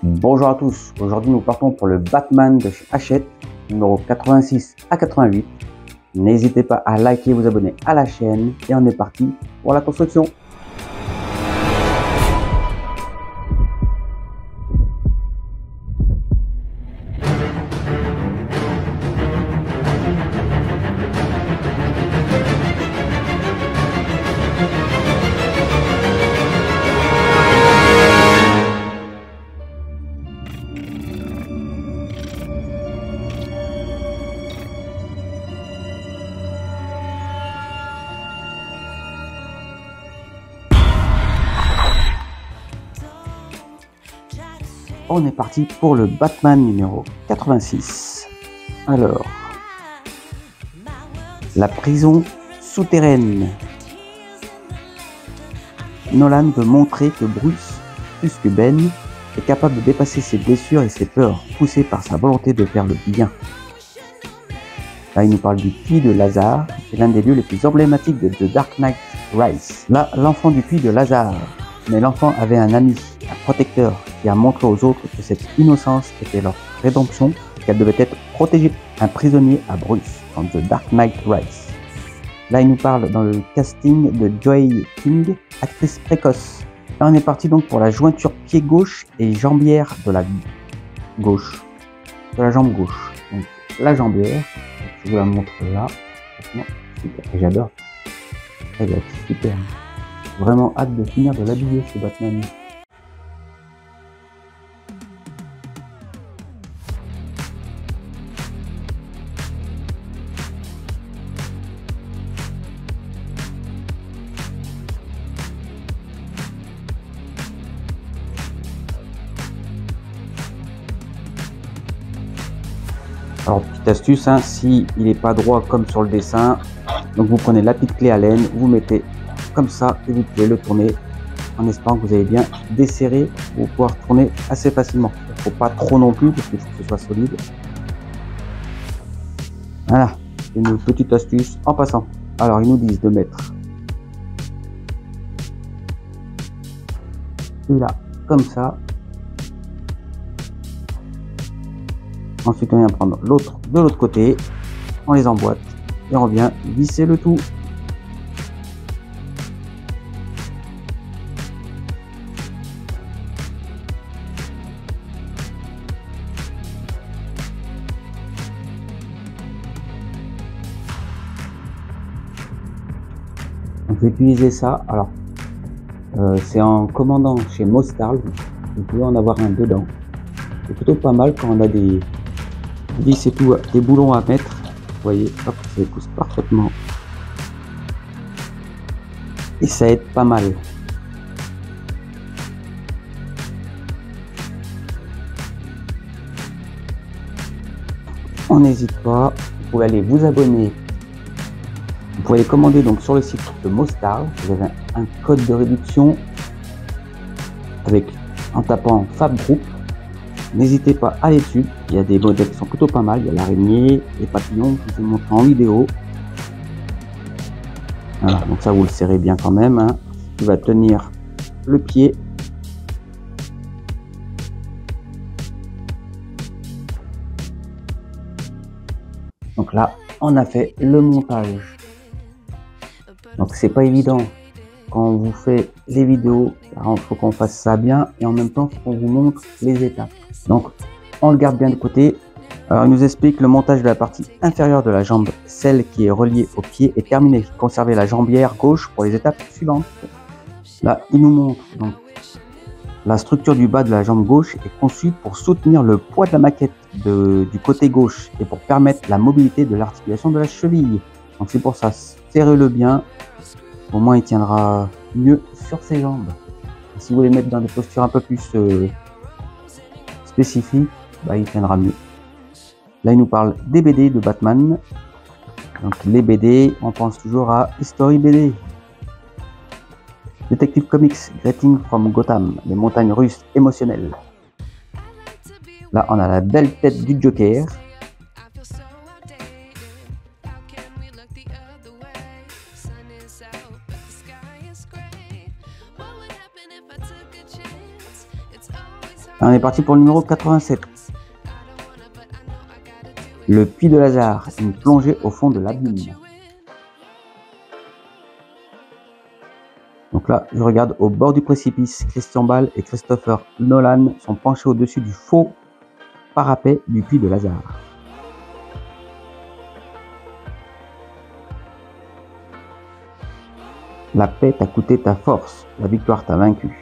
Bonjour à tous, aujourd'hui nous partons pour le Batman de chez Hachette, numéro 86 à 88. N'hésitez pas à liker et vous abonner à la chaîne et on est parti pour la construction. On est parti pour le Batman numéro 86. Alors, la prison souterraine. Nolan veut montrer que Bruce, plus que Ben, est capable de dépasser ses blessures et ses peurs, poussé par sa volonté de faire le bien. Là, il nous parle du puits de Lazare, c'est l'un des lieux les plus emblématiques de The Dark Knight Rises. Là, l'enfant du puits de Lazare. Mais l'enfant avait un ami, un protecteur, qui a montré aux autres que cette innocence était leur rédemption et qu'elle devait être protégée. Un prisonnier à Bruce, dans The Dark Knight Rises. Là, il nous parle dans le casting de Joey King, actrice précoce. Là, on est parti donc pour la jointure pied gauche et jambière de la gauche, de la jambe gauche. Donc, la jambière, je vous la montre là. J'adore. Elle est super. Vraiment hâte de finir de l'habiller ce Batman. Alors petite astuce, hein, si il n'est pas droit comme sur le dessin, donc vous prenez la petite clé Allen, vous mettez comme ça et vous pouvez le tourner en espérant que vous avez bien desserré pour pouvoir tourner assez facilement. Il ne faut pas trop non plus parce qu'il faut que ce soit solide. Voilà, c'est une petite astuce en passant. Alors ils nous disent de mettre celui-là comme ça. Ensuite on vient prendre l'autre de l'autre côté, on les emboîte et on vient visser le tout. On peut utiliser ça, alors c'est en commandant chez Mostarl, vous pouvez en avoir un dedans. C'est plutôt pas mal quand on a des vis et tout, des boulons à mettre. Vous voyez, hop, ça pousse parfaitement. Et ça aide pas mal. On n'hésite pas, vous pouvez aller vous abonner. Vous pouvez les commander donc sur le site de Mostarl. Vous avez un code de réduction avec en tapant Fab Group. N'hésitez pas à aller dessus, il y a des modèles qui sont plutôt pas mal, il y a l'araignée, les papillons que je vous montre en vidéo. Voilà, donc ça vous le serrez bien quand même, hein. Il va tenir le pied. Donc là, on a fait le montage. Donc c'est pas évident quand on vous fait les vidéos, il faut qu'on fasse ça bien et en même temps il faut qu'on vous montre les étapes. Donc on le garde bien de côté. Alors il nous explique le montage de la partie inférieure de la jambe, celle qui est reliée au pied, est terminé. Conservez la jambière gauche pour les étapes suivantes. Là il nous montre donc la structure du bas de la jambe gauche est conçue pour soutenir le poids de la maquette du côté gauche et pour permettre la mobilité de l'articulation de la cheville. Donc c'est pour ça, serrez-le bien. Au moins il tiendra mieux sur ses jambes. Et si vous voulez mettre dans des postures un peu plus spécifiques, bah, il tiendra mieux. Là il nous parle des BD de Batman. Donc les BD, on pense toujours à History BD. Detective Comics, Greeting from Gotham, les montagnes russes émotionnelles. Là on a la belle tête du Joker. On est parti pour le numéro 87. Le puits de Lazare, une plongée au fond de l'abîme. Donc là, je regarde au bord du précipice. Christian Bale et Christopher Nolan sont penchés au-dessus du faux parapet du puits de Lazare. La paix t'a coûté ta force, la victoire t'a vaincu.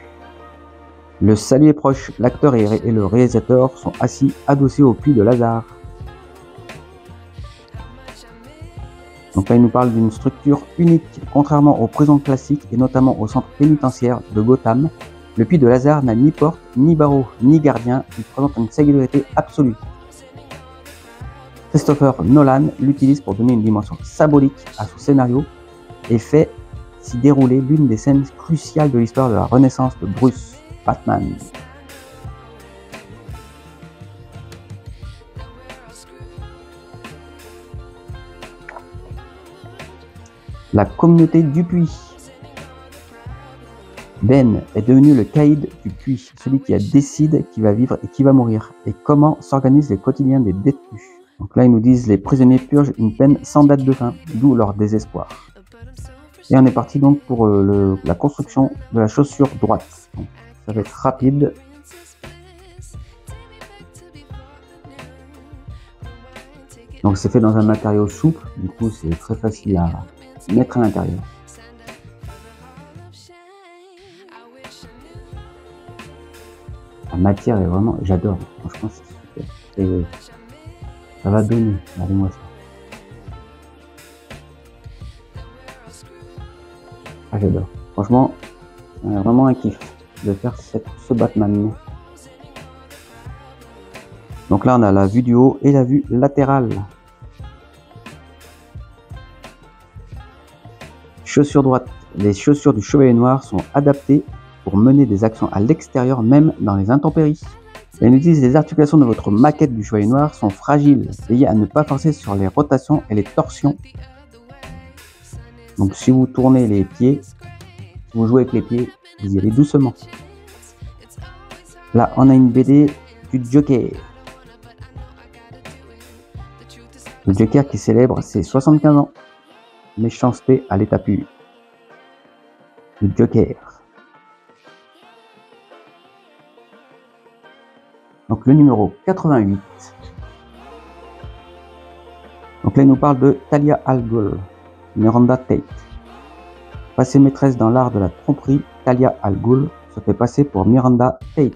Le salut est proche, l'acteur et le réalisateur sont assis adossés au puits de Lazare. Donc là, il nous parle d'une structure unique. Contrairement aux prisons classiques et notamment au centre pénitentiaire de Gotham, le puits de Lazare n'a ni porte, ni barreau, ni gardien. Il présente une singularité absolue. Christopher Nolan l'utilise pour donner une dimension symbolique à son scénario et fait s'y dérouler l'une des scènes cruciales de l'histoire de la Renaissance de Bruce, Batman. La communauté du puits. Ben est devenu le caïd du puits, celui qui décide qui va vivre et qui va mourir, et comment s'organisent les quotidiens des détenus. Donc là, ils nous disent les prisonniers purgent une peine sans date de fin, d'où leur désespoir. Et on est parti donc pour la construction de la chaussure droite. Donc, ça va être rapide. Donc c'est fait dans un matériau souple, du coup c'est très facile à mettre à l'intérieur. La matière est vraiment, j'adore, franchement c'est super. Ça va donner, regardez-moi ça. Ah j'adore, franchement, vraiment un kiff de faire ce Batman. Donc là on a la vue du haut et la vue latérale. Chaussure droite. Les chaussures du Chevalier Noir sont adaptées pour mener des actions à l'extérieur, même dans les intempéries. Elles nous disent les articulations de votre maquette du Chevalier Noir sont fragiles. Veillez à ne pas forcer sur les rotations et les torsions. Donc si vous tournez les pieds, si vous jouez avec les pieds, vous y allez doucement. Là on a une BD du Joker. Le Joker qui célèbre ses 75 ans. Méchanceté à l'état pur. Le Joker. Donc le numéro 88. Donc là il nous parle de Talia al Ghul, Miranda Tate. Passée maîtresse dans l'art de la tromperie, Talia al Ghul se fait passer pour Miranda Tate.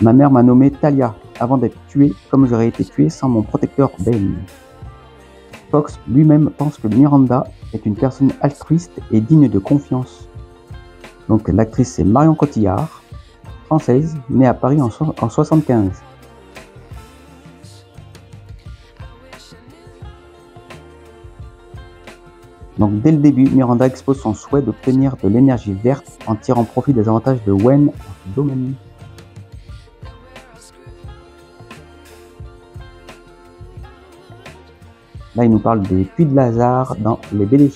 Ma mère m'a nommé Talia avant d'être tuée comme j'aurais été tué sans mon protecteur Ben. Fox lui-même pense que Miranda est une personne altruiste et digne de confiance. Donc l'actrice c'est Marion Cotillard, française, née à Paris en 1975. Donc dès le début, Miranda expose son souhait d'obtenir de l'énergie verte en tirant profit des avantages de Wayne dans ce domaine. Là, il nous parle des puits de Lazare dans les BD. Et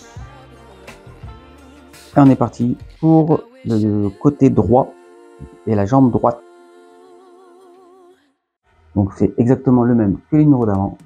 on est parti pour le côté droit et la jambe droite. Donc c'est exactement le même que les numéros d'avant.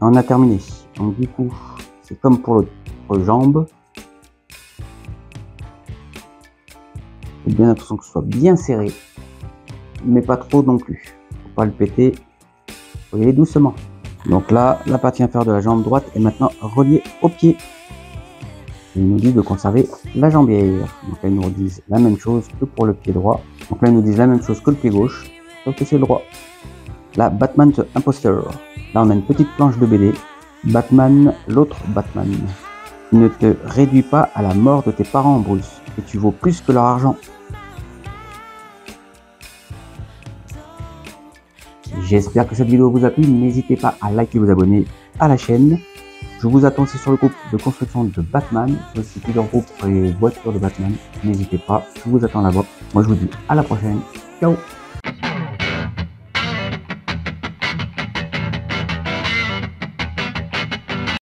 On a terminé. Donc du coup, c'est comme pour l'autre jambe. Faites bien attention que ce soit bien serré, mais pas trop non plus. Faut pas le péter. Faut y aller doucement. Donc là, la partie inférieure de la jambe droite est maintenant reliée au pied. Il nous dit de conserver la jambière. Donc là, ils nous disent la même chose que pour le pied droit. Donc là, ils nous disent la même chose que le pied gauche. sauf que c'est le roi. Là, Batman the Imposter. Là, on a une petite planche de BD. Batman, l'autre Batman. Ne te réduis pas à la mort de tes parents, Bruce, et tu vaux plus que leur argent. J'espère que cette vidéo vous a plu. N'hésitez pas à liker et vous abonner à la chaîne. Je vous attends aussi sur le groupe de construction de Batman. Il y a aussi plusieurs groupes pour les voitures de Batman. N'hésitez pas, je vous attends là-bas. Moi, je vous dis à la prochaine. Ciao!